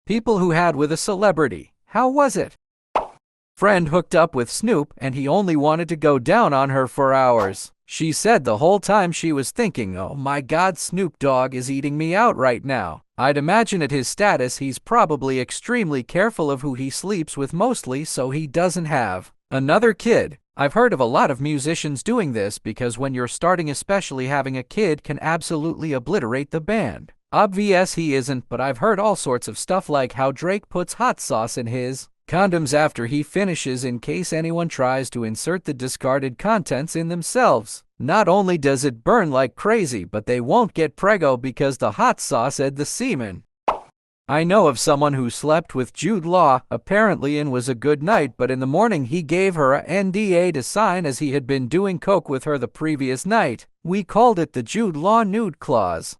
People who had with a celebrity. How was it? Friend hooked up with Snoop and he only wanted to go down on her for hours. She said the whole time she was thinking, oh my God, Snoop Dogg is eating me out right now. I'd imagine at his status he's probably extremely careful of who he sleeps with mostly so he doesn't have another kid. I've heard of a lot of musicians doing this because when you're starting, especially having a kid can absolutely obliterate the band. Obvious he isn't, but I've heard all sorts of stuff like how Drake puts hot sauce in his condoms after he finishes in case anyone tries to insert the discarded contents in themselves. Not only does it burn like crazy, but they won't get preggo because the hot sauce ed the semen. I know of someone who slept with Jude Law, apparently, and was a good night, but in the morning he gave her a NDA to sign as he had been doing coke with her the previous night. We called it the Jude Law nude clause.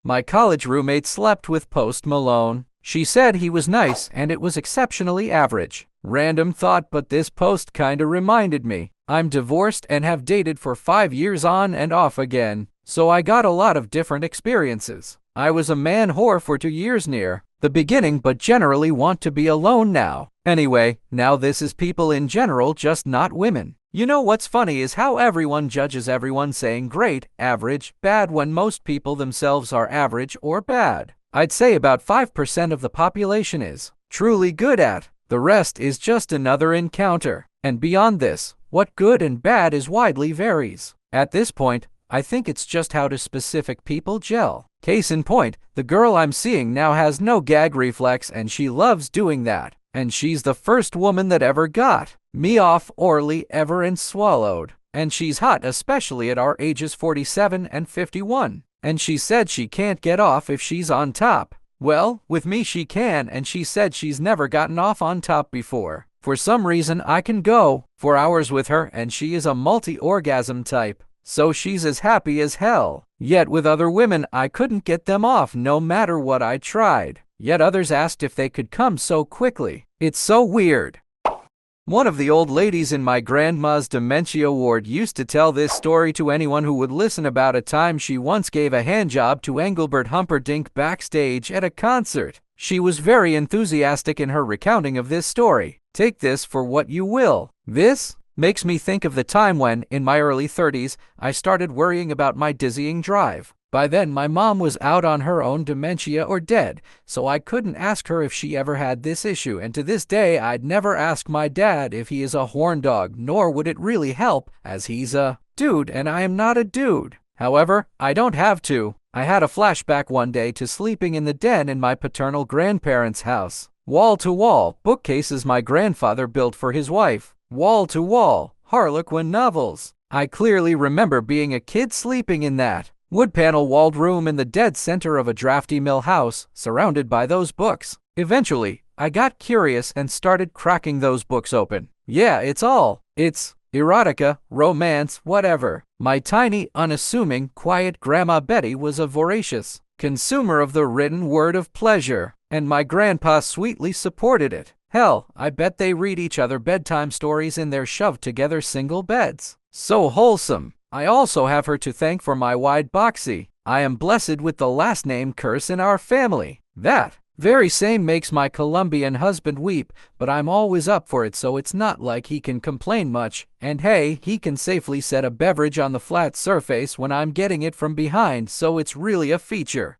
My college roommate slept with Post Malone. She said he was nice and it was exceptionally average. Random thought, but this post kinda reminded me. I'm divorced and have dated for 5 years on and off again, so I got a lot of different experiences. I was a man whore for 2 years near the beginning, but generally want to be alone now. Anyway, now this is people in general, just not women. You know what's funny is how everyone judges everyone saying great, average, bad when most people themselves are average or bad. I'd say about 5% of the population is truly good at. The rest is just another encounter. And beyond this, what good and bad is widely varies. At this point, I think it's just how do specific people gel. Case in point, the girl I'm seeing now has no gag reflex and she loves doing that. And she's the first woman that ever got me off orally ever and swallowed. And she's hot, especially at our ages 47 and 51. And she said she can't get off if she's on top. Well, with me she can, and she said she's never gotten off on top before. For some reason I can go for hours with her, and she is a multi-orgasm type. So she's as happy as hell. Yet with other women I couldn't get them off no matter what I tried. Yet others asked if they could come so quickly. It's so weird. One of the old ladies in my grandma's dementia ward used to tell this story to anyone who would listen about a time she once gave a handjob to Engelbert Humperdinck backstage at a concert. She was very enthusiastic in her recounting of this story. Take this for what you will. This makes me think of the time when, in my early 30s, I started worrying about my dizzying drive. By then, my mom was out on her own dementia or dead, so I couldn't ask her if she ever had this issue, and to this day, I'd never ask my dad if he is a horn dog, nor would it really help, as he's a dude and I am not a dude. However, I don't have to. I had a flashback one day to sleeping in the den in my paternal grandparents' house. Wall-to-wall bookcases my grandfather built for his wife. Wall-to-wall Harlequin novels. I clearly remember being a kid sleeping in that wood panel walled room in the dead center of a drafty mill house, surrounded by those books. Eventually, I got curious and started cracking those books open. Yeah, it's erotica, romance, whatever. My tiny, unassuming, quiet Grandma Betty was a voracious consumer of the written word of pleasure, and my grandpa sweetly supported it. Hell, I bet they read each other bedtime stories in their shoved-together single beds. So wholesome. I also have her to thank for my wide boxy. I am blessed with the last name curse in our family. That very same makes my Colombian husband weep, but I'm always up for it, so it's not like he can complain much. And hey, he can safely set a beverage on the flat surface when I'm getting it from behind, so it's really a feature.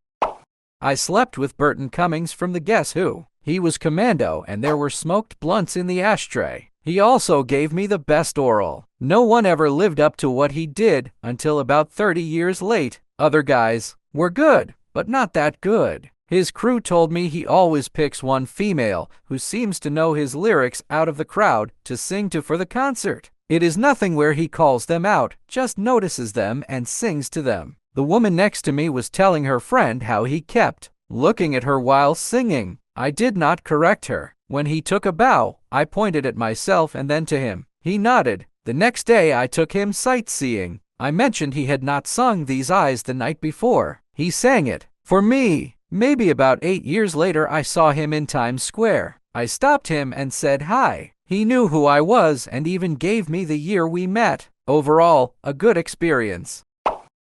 I slept with Burton Cummings from the Guess Who. He was commando and there were smoked blunts in the ashtray. He also gave me the best oral. No one ever lived up to what he did until about 30 years late. Other guys were good, but not that good. His crew told me he always picks one female who seems to know his lyrics out of the crowd to sing to for the concert. It is nothing where he calls them out, just notices them and sings to them. The woman next to me was telling her friend how he kept looking at her while singing. I did not correct her. When he took a bow, I pointed at myself and then to him. He nodded. The next day I took him sightseeing. I mentioned he had not sung These Eyes the night before. He sang it for me. Maybe about 8 years later I saw him in Times Square. I stopped him and said hi. He knew who I was and even gave me the year we met. Overall, a good experience.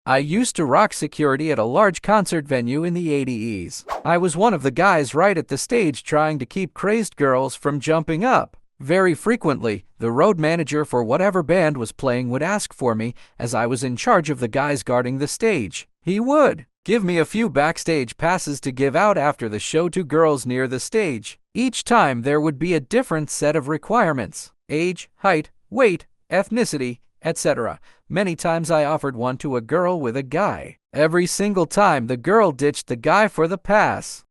I used to rock security at a large concert venue in the 80s. I was one of the guys right at the stage trying to keep crazed girls from jumping up. Very frequently, the road manager for whatever band was playing would ask for me, as I was in charge of the guys guarding the stage. He would give me a few backstage passes to give out after the show to girls near the stage. Each time there would be a different set of requirements: age, height, weight, ethnicity, etc. Many times I offered one to a girl with a guy. Every single time the girl ditched the guy for the pass.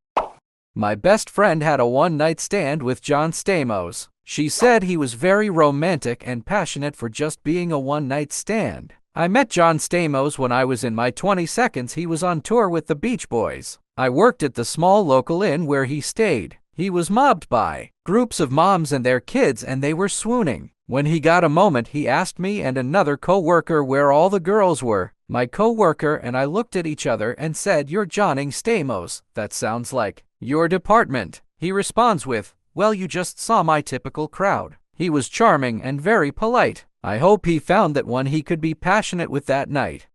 My best friend had a one-night stand with John Stamos. She said he was very romantic and passionate for just being a one-night stand. I met John Stamos when I was in my 22nd. He was on tour with the Beach Boys. I worked at the small local inn where he stayed. He was mobbed by groups of moms and their kids, and they were swooning. When he got a moment, he asked me and another co-worker where all the girls were. My co-worker and I looked at each other and said, "You're Johnning Stamos. That sounds like your department." He responds with, "Well, you just saw my typical crowd." He was charming and very polite. I hope he found that one he could be passionate with that night.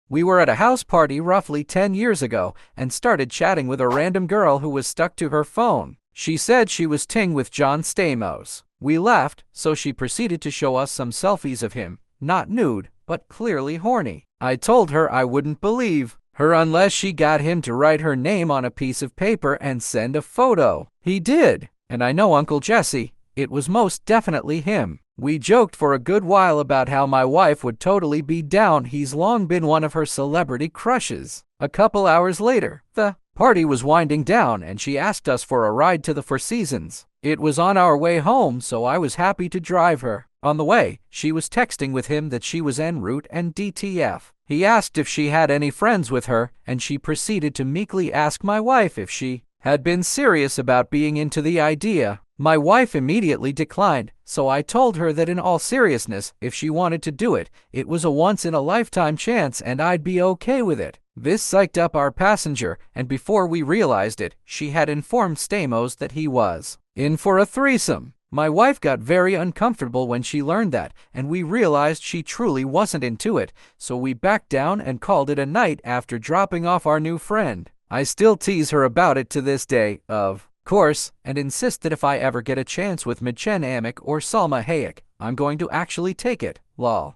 We were at a house party roughly 10 years ago and started chatting with a random girl who was stuck to her phone. She said she was ting with John Stamos. We laughed, so she proceeded to show us some selfies of him, not nude, but clearly horny. I told her I wouldn't believe her unless she got him to write her name on a piece of paper and send a photo. He did, and I know Uncle Jesse, it was most definitely him. We joked for a good while about how my wife would totally be down. He's long been one of her celebrity crushes. A couple hours later, the party was winding down and she asked us for a ride to the Four Seasons. It was on our way home, so I was happy to drive her. On the way, she was texting with him that she was en route and DTF. He asked if she had any friends with her, and she proceeded to meekly ask my wife if she had been serious about being into the idea. My wife immediately declined, so I told her that in all seriousness, if she wanted to do it, it was a once-in-a-lifetime chance and I'd be okay with it. This psyched up our passenger, and before we realized it, she had informed Stamos that he was in for a threesome. My wife got very uncomfortable when she learned that, and we realized she truly wasn't into it, so we backed down and called it a night after dropping off our new friend. I still tease her about it to this day, of course, and insist that if I ever get a chance with Machen Amick or Salma Hayek, I'm going to actually take it, lol.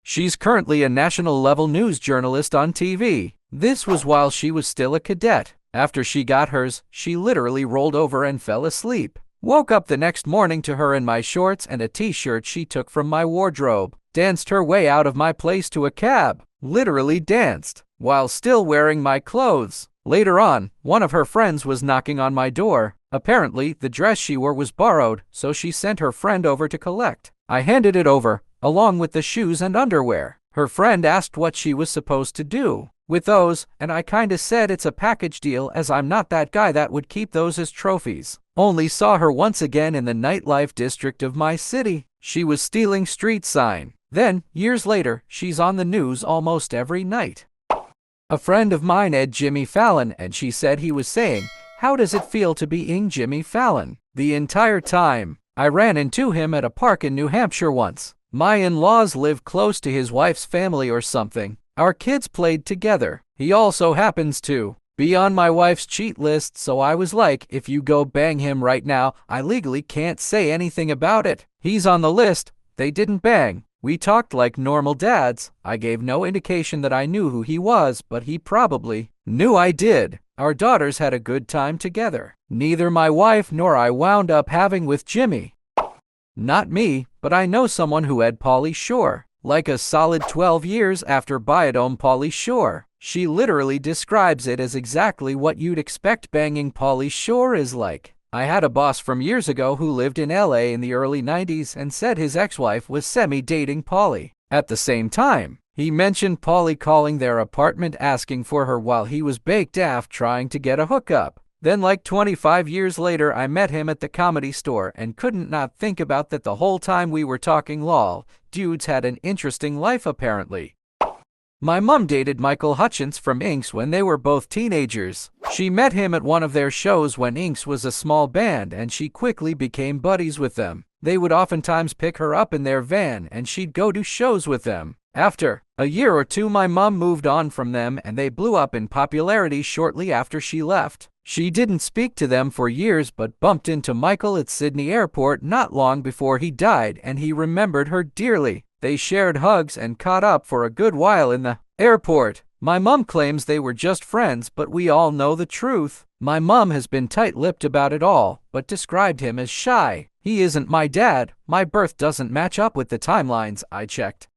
She's currently a national-level news journalist on TV. This was while she was still a cadet. After she got hers, she literally rolled over and fell asleep. Woke up the next morning to her in my shorts and a t-shirt she took from my wardrobe. Danced her way out of my place to a cab. Literally danced, while still wearing my clothes. Later on, one of her friends was knocking on my door. Apparently, the dress she wore was borrowed, so she sent her friend over to collect. I handed it over, along with the shoes and underwear. Her friend asked what she was supposed to do with those, and I kinda said it's a package deal, as I'm not that guy that would keep those as trophies. Only saw her once again in the nightlife district of my city. She was stealing street sign. Then, years later, she's on the news almost every night. A friend of mine had Jimmy Fallon, and she said he was saying, "How does it feel to be ing Jimmy Fallon?" The entire time. I ran into him at a park in New Hampshire once. My in-laws live close to his wife's family or something. Our kids played together. He also happens to be on my wife's cheat list, so I was like, if you go bang him right now, I legally can't say anything about it. He's on the list. They didn't bang. We talked like normal dads. I gave no indication that I knew who he was, but he probably knew I did. Our daughters had a good time together. Neither my wife nor I wound up having with Jimmy. Not me, but I know someone who had Pauly Shore. Like a solid 12 years after Biodome Pauly Shore. She literally describes it as exactly what you'd expect banging Pauly Shore is like. I had a boss from years ago who lived in LA in the early 90s and said his ex-wife was semi-dating Pauly. At the same time, he mentioned Pauly calling their apartment asking for her while he was baked af trying to get a hookup. Then like 25 years later, I met him at the Comedy Store and couldn't not think about that the whole time we were talking. Lol, dudes had an interesting life apparently. My mom dated Michael Hutchence from Inks when they were both teenagers. She met him at one of their shows when Inks was a small band, and she quickly became buddies with them. They would oftentimes pick her up in their van and she'd go to shows with them. After a year or two, my mom moved on from them and they blew up in popularity shortly after she left. She didn't speak to them for years but bumped into Michael at Sydney Airport not long before he died, and he remembered her dearly. They shared hugs and caught up for a good while in the airport. My mom claims they were just friends, but we all know the truth. My mom has been tight-lipped about it all, but described him as shy. He isn't my dad. My birth doesn't match up with the timelines I checked.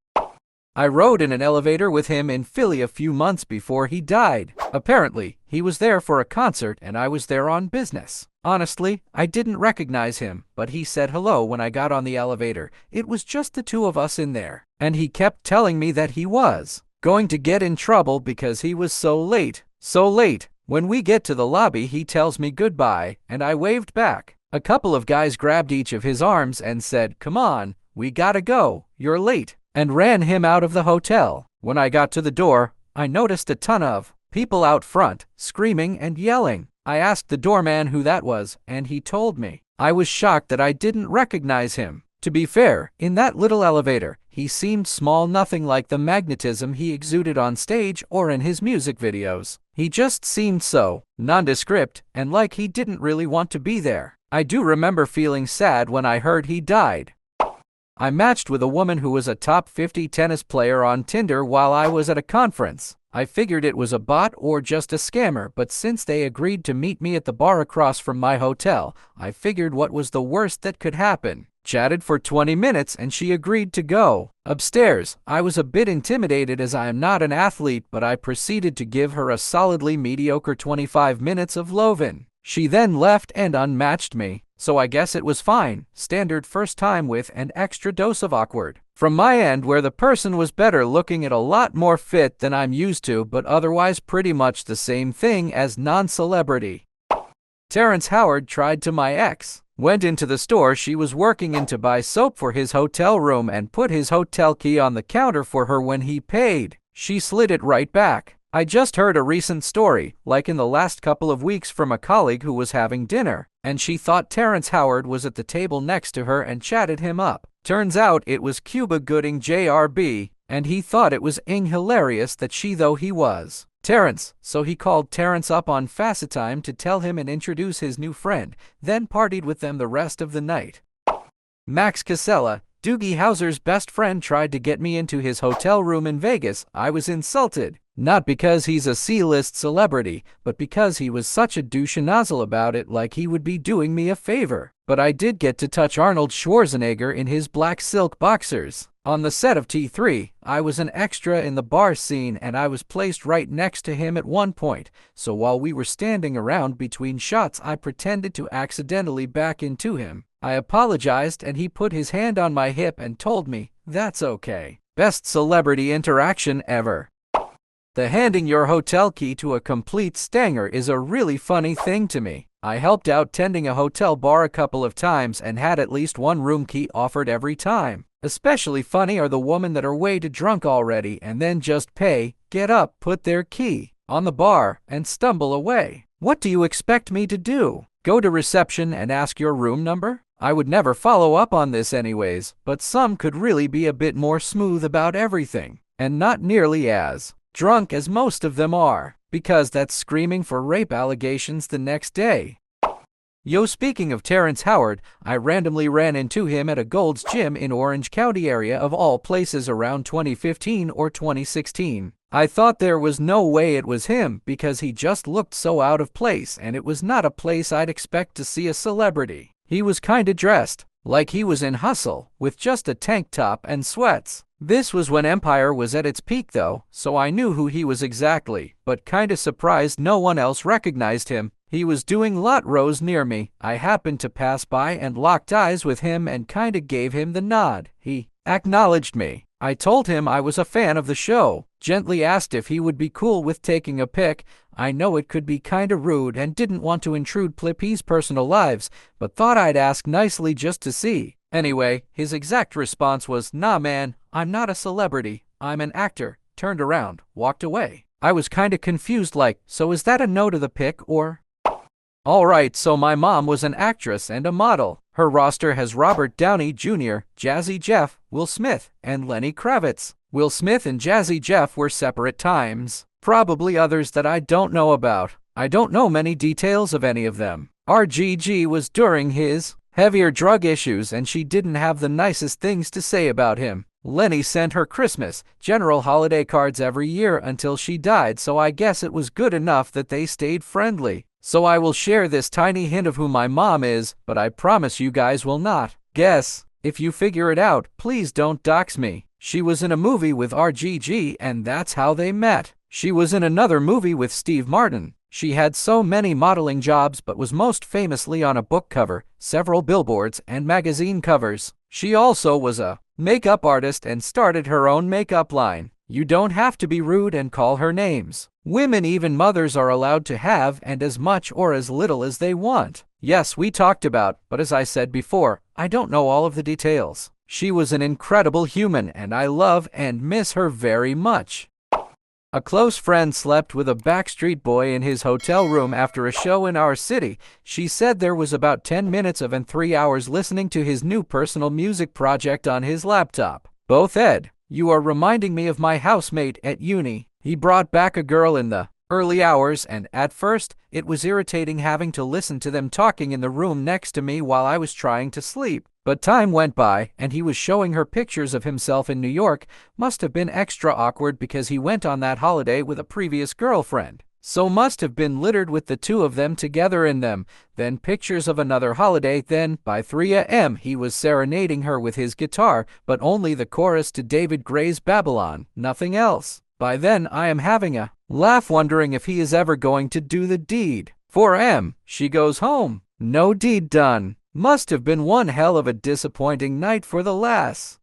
I rode in an elevator with him in Philly a few months before he died. Apparently, he was there for a concert and I was there on business. Honestly, I didn't recognize him, but he said hello when I got on the elevator. It was just the two of us in there, and he kept telling me that he was going to get in trouble because he was so late. So late. When we get to the lobby, he tells me goodbye, and I waved back. A couple of guys grabbed each of his arms and said, "Come on, we gotta go, you're late," and ran him out of the hotel. When I got to the door, I noticed a ton of people out front, screaming and yelling. I asked the doorman who that was, and he told me. I was shocked that I didn't recognize him. To be fair, in that little elevator, he seemed small, nothing like the magnetism he exuded on stage or in his music videos. He just seemed so nondescript and like he didn't really want to be there. I do remember feeling sad when I heard he died. I matched with a woman who was a top 50 tennis player on Tinder while I was at a conference. I figured it was a bot or just a scammer, but since they agreed to meet me at the bar across from my hotel, I figured what was the worst that could happen. Chatted for 20 minutes and she agreed to go upstairs. I was a bit intimidated as I am not an athlete, but I proceeded to give her a solidly mediocre 25 minutes of Lovin. She then left and unmatched me, so I guess it was fine. Standard first time with an extra dose of awkward from my end, where the person was better looking and a lot more fit than I'm used to, but otherwise pretty much the same thing as non-celebrity. Terrence Howard tried to my ex. Went into the store she was working in to buy soap for his hotel room and put his hotel key on the counter for her when he paid. She slid it right back. I just heard a recent story, like in the last couple of weeks, from a colleague who was having dinner, and she thought Terrence Howard was at the table next to her and chatted him up. Turns out it was Cuba Gooding JRB, and he thought it was hilarious that she though he was Terrence, so he called Terrence up on FaceTime to tell him and introduce his new friend, then partied with them the rest of the night. Max Casella, Doogie Howser's best friend, tried to get me into his hotel room in Vegas. I was insulted. Not because he's a C-list celebrity, but because he was such a douche nozzle about it, like he would be doing me a favor. But I did get to touch Arnold Schwarzenegger in his black silk boxers. On the set of T3, I was an extra in the bar scene and I was placed right next to him at one point, so while we were standing around between shots I pretended to accidentally back into him. I apologized and he put his hand on my hip and told me, "That's okay." Best celebrity interaction ever. The handing your hotel key to a complete stanger is a really funny thing to me. I helped out tending a hotel bar a couple of times and had at least one room key offered every time. Especially funny are the women that are way too drunk already and then just pay, get up, put their key on the bar, and stumble away. What do you expect me to do? Go to reception and ask your room number? I would never follow up on this anyways, but some could really be a bit more smooth about everything, and not nearly as drunk as most of them are, because that's screaming for rape allegations the next day. Yo, speaking of Terrence Howard, I randomly ran into him at a Gold's Gym in Orange County area of all places around 2015 or 2016. I thought there was no way it was him because he just looked so out of place and it was not a place I'd expect to see a celebrity. He was kinda dressed like he was in Hustle, with just a tank top and sweats. This was when Empire was at its peak though, so I knew who he was exactly, but kinda surprised no one else recognized him. He was doing lot rows near me. I happened to pass by and locked eyes with him and kinda gave him the nod. He acknowledged me. I told him I was a fan of the show, gently asked if he would be cool with taking a pic. I know it could be kinda rude and didn't want to intrude Plippy's personal lives, but thought I'd ask nicely just to see. Anyway, his exact response was, "Nah man, I'm not a celebrity, I'm an actor," turned around, walked away. I was kinda confused, like, so is that a no to the pic or? Alright, so my mom was an actress and a model. Her roster has Robert Downey Jr., Jazzy Jeff, Will Smith, and Lenny Kravitz. Will Smith and Jazzy Jeff were separate times. Probably others that I don't know about. I don't know many details of any of them. RGG was during his heavier drug issues and she didn't have the nicest things to say about him. Lenny sent her Christmas, general holiday cards every year until she died, so I guess it was good enough that they stayed friendly. So I will share this tiny hint of who my mom is, but I promise you guys will not guess. If you figure it out, please don't dox me. She was in a movie with RGG and that's how they met. She was in another movie with Steve Martin. She had so many modeling jobs but was most famously on a book cover, several billboards, and magazine covers. She also was a makeup artist and started her own makeup line. You don't have to be rude and call her names. Women, even mothers, are allowed to have and as much or as little as they want. Yes, we talked about, but as I said before, I don't know all of the details. She was an incredible human and I love and miss her very much. A close friend slept with a Backstreet Boy in his hotel room after a show in our city. She said there was about 10 minutes of and 3 hours listening to his new personal music project on his laptop. Both Ed, you are reminding me of my housemate at uni. He brought back a girl in the early hours and at first it was irritating having to listen to them talking in the room next to me while I was trying to sleep. But time went by, and he was showing her pictures of himself in New York. Must have been extra awkward because he went on that holiday with a previous girlfriend. So must have been littered with the two of them together in them. Then pictures of another holiday. Then, by 3 a.m., he was serenading her with his guitar, but only the chorus to David Gray's Babylon, nothing else. By then, I am having a laugh wondering if he is ever going to do the deed. 4 a.m., she goes home. No deed done. Must have been one hell of a disappointing night for the lass.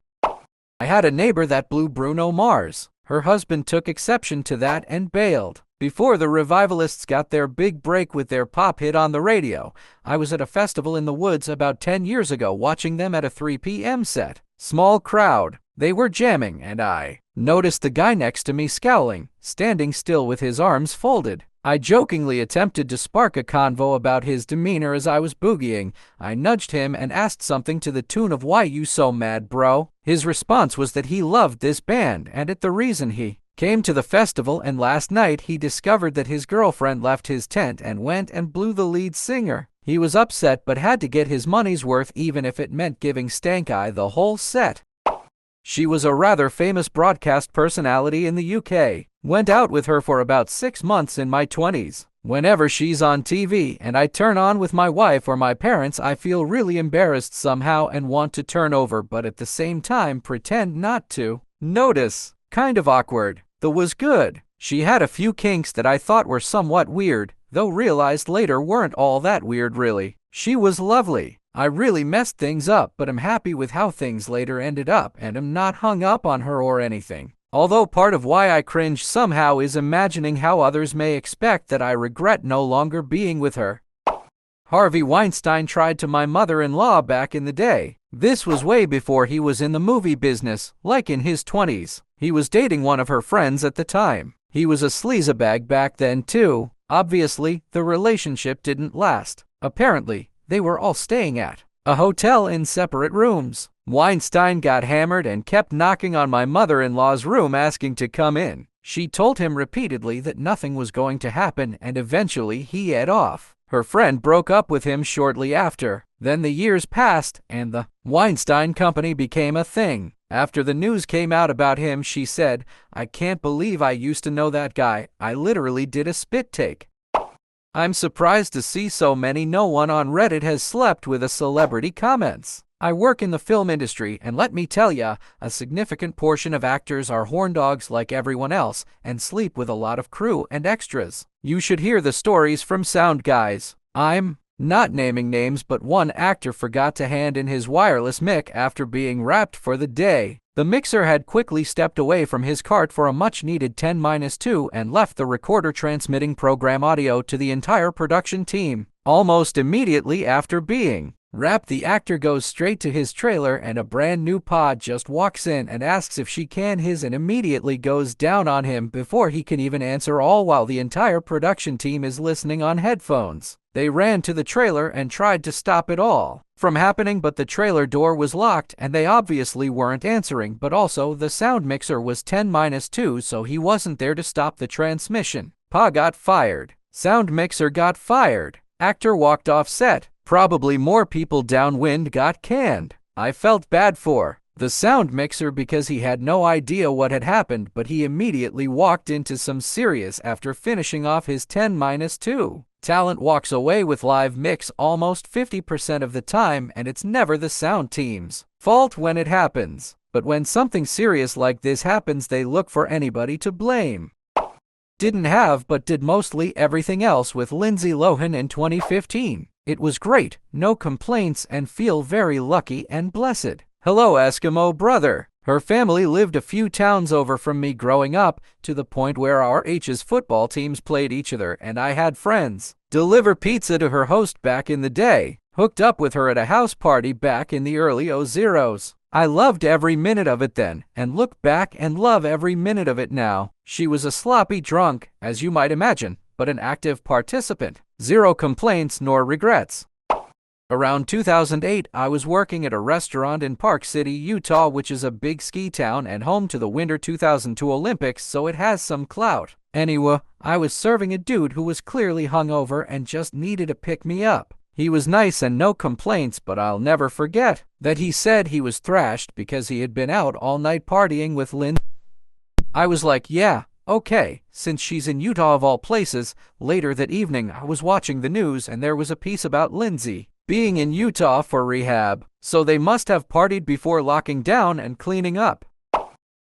I had a neighbor that blew Bruno Mars. Her husband took exception to that and bailed. Before the revivalists got their big break with their pop hit on the radio, I was at a festival in the woods about 10 years ago watching them at a 3 p.m. set. Small crowd. They were jamming and I noticed the guy next to me scowling, standing still with his arms folded. I jokingly attempted to spark a convo about his demeanor as I was boogieing. I nudged him and asked something to the tune of "Why you so mad, bro?" His response was that he loved this band and it the reason he came to the festival, and last night he discovered that his girlfriend left his tent and went and blew the lead singer. He was upset but had to get his money's worth even if it meant giving Stank Eye the whole set. She was a rather famous broadcast personality in the UK. Went out with her for about 6 months in my 20s. Whenever she's on TV and I turn on with my wife or my parents, I feel really embarrassed somehow and want to turn over, but at the same time pretend not to notice. Kind of awkward. Though was good. She had a few kinks that I thought were somewhat weird, though realized later weren't all that weird really. She was lovely. I really messed things up, but I'm happy with how things later ended up and am not hung up on her or anything. Although part of why I cringe somehow is imagining how others may expect that I regret no longer being with her. Harvey Weinstein tried to my mother-in-law back in the day. This was way before he was in the movie business, like in his 20s. He was dating one of her friends at the time. He was a sleazebag back then too. Obviously, the relationship didn't last. Apparently, they were all staying at a hotel in separate rooms. Weinstein got hammered and kept knocking on my mother-in-law's room asking to come in. She told him repeatedly that nothing was going to happen and eventually he ate off. Her friend broke up with him shortly after. Then the years passed and the Weinstein Company became a thing. After the news came out about him, she said, "I can't believe I used to know that guy. I literally did a spit take." I'm surprised to see so many no one on Reddit has slept with a celebrity comments. I work in the film industry, and let me tell ya, a significant portion of actors are horn dogs like everyone else and sleep with a lot of crew and extras. You should hear the stories from sound guys. I'm not naming names, but one actor forgot to hand in his wireless mic after being wrapped for the day. The mixer had quickly stepped away from his cart for a much-needed 10-2 and left the recorder transmitting program audio to the entire production team. Almost immediately after being Rap the actor goes straight to his trailer and a brand new pod just walks in and asks if she can his and immediately goes down on him before he can even answer, all while the entire production team is listening on headphones. They ran to the trailer and tried to stop it all from happening, but the trailer door was locked and they obviously weren't answering, but also the sound mixer was 10-2, so he wasn't there to stop the transmission. Pa got fired. Sound mixer got fired. Actor walked off set. Probably more people downwind got canned. I felt bad for the sound mixer because he had no idea what had happened, but he immediately walked into some serious after finishing off his 10-2. Talent walks away with live mix almost 50% of the time, and it's never the sound team's fault when it happens. But when something serious like this happens, they look for anybody to blame. Didn't have but did mostly everything else with Lindsay Lohan in 2015. It was great, no complaints, and feel very lucky and blessed. Hello, Eskimo brother. Her family lived a few towns over from me growing up, to the point where our H's football teams played each other, and I had friends deliver pizza to her host back in the day. Hooked up with her at a house party back in the early 00s. I loved every minute of it then, and look back and love every minute of it now. She was a sloppy drunk, as you might imagine, but an active participant. Zero complaints nor regrets. Around 2008, I was working at a restaurant in Park City, Utah, which is a big ski town and home to the Winter 2002 Olympics, so it has some clout. Anyway, I was serving a dude who was clearly hungover and just needed to pick me up. He was nice and no complaints, but I'll never forget that he said he was thrashed because he had been out all night partying with Lynn. I was like, yeah, okay, since she's in Utah of all places. Later that evening, I was watching the news and there was a piece about Lindsay being in Utah for rehab, so they must have partied before locking down and cleaning up.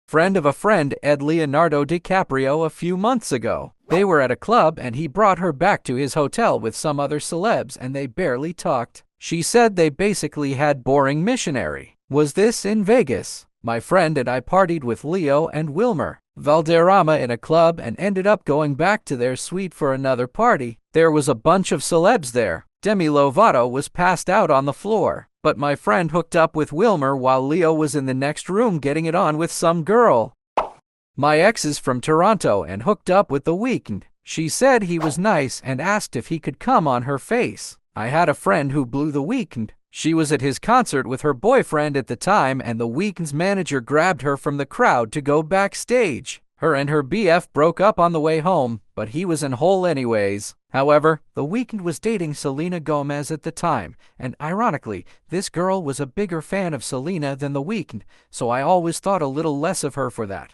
Friend of a friend, Ed Leonardo DiCaprio, a few months ago. They were at a club and he brought her back to his hotel with some other celebs and they barely talked. She said they basically had boring missionary. Was this in Vegas? My friend and I partied with Leo and Wilmer Valderrama in a club and ended up going back to their suite for another party. There was a bunch of celebs there. Demi Lovato was passed out on the floor, but my friend hooked up with Wilmer while Leo was in the next room getting it on with some girl. My ex is from Toronto and hooked up with The Weeknd. She said he was nice and asked if he could come on her face. I had a friend who blew The Weeknd. She was at his concert with her boyfriend at the time and The Weeknd's manager grabbed her from the crowd to go backstage. Her and her BF broke up on the way home, but he was in hole anyways. However, The Weeknd was dating Selena Gomez at the time, and ironically, this girl was a bigger fan of Selena than The Weeknd, so I always thought a little less of her for that.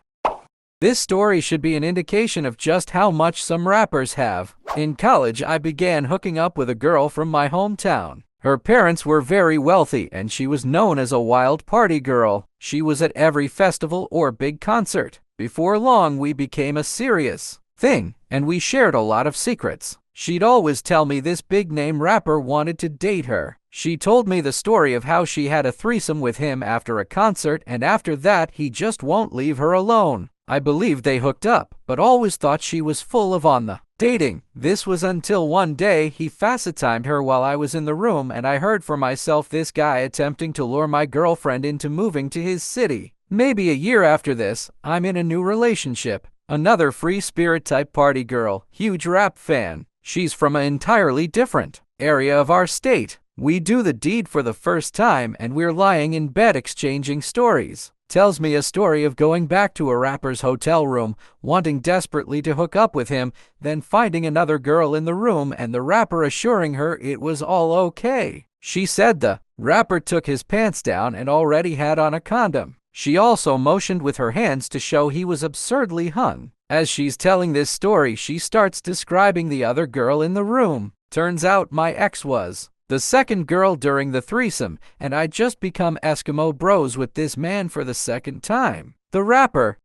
This story should be an indication of just how much some rappers have. In college, I began hooking up with a girl from my hometown. Her parents were very wealthy, and she was known as a wild party girl. She was at every festival or big concert. Before long, we became a serious thing, and we shared a lot of secrets. She'd always tell me this big-name rapper wanted to date her. She told me the story of how she had a threesome with him after a concert, and after that, he just won't leave her alone. I believed they hooked up, but always thought she was full of on the dating. This was until one day he FaceTimed her while I was in the room and I heard for myself this guy attempting to lure my girlfriend into moving to his city. Maybe a year after this, I'm in a new relationship. Another free spirit type party girl, huge rap fan. She's from an entirely different area of our state. We do the deed for the first time and we're lying in bed exchanging stories. Tells me a story of going back to a rapper's hotel room, wanting desperately to hook up with him, then finding another girl in the room and the rapper assuring her it was all okay. She said the rapper took his pants down and already had on a condom. She also motioned with her hands to show he was absurdly hung. As she's telling this story, she starts describing the other girl in the room. Turns out my ex was the second girl during the threesome, and I'd just become Eskimo bros with this man for the second time. The rapper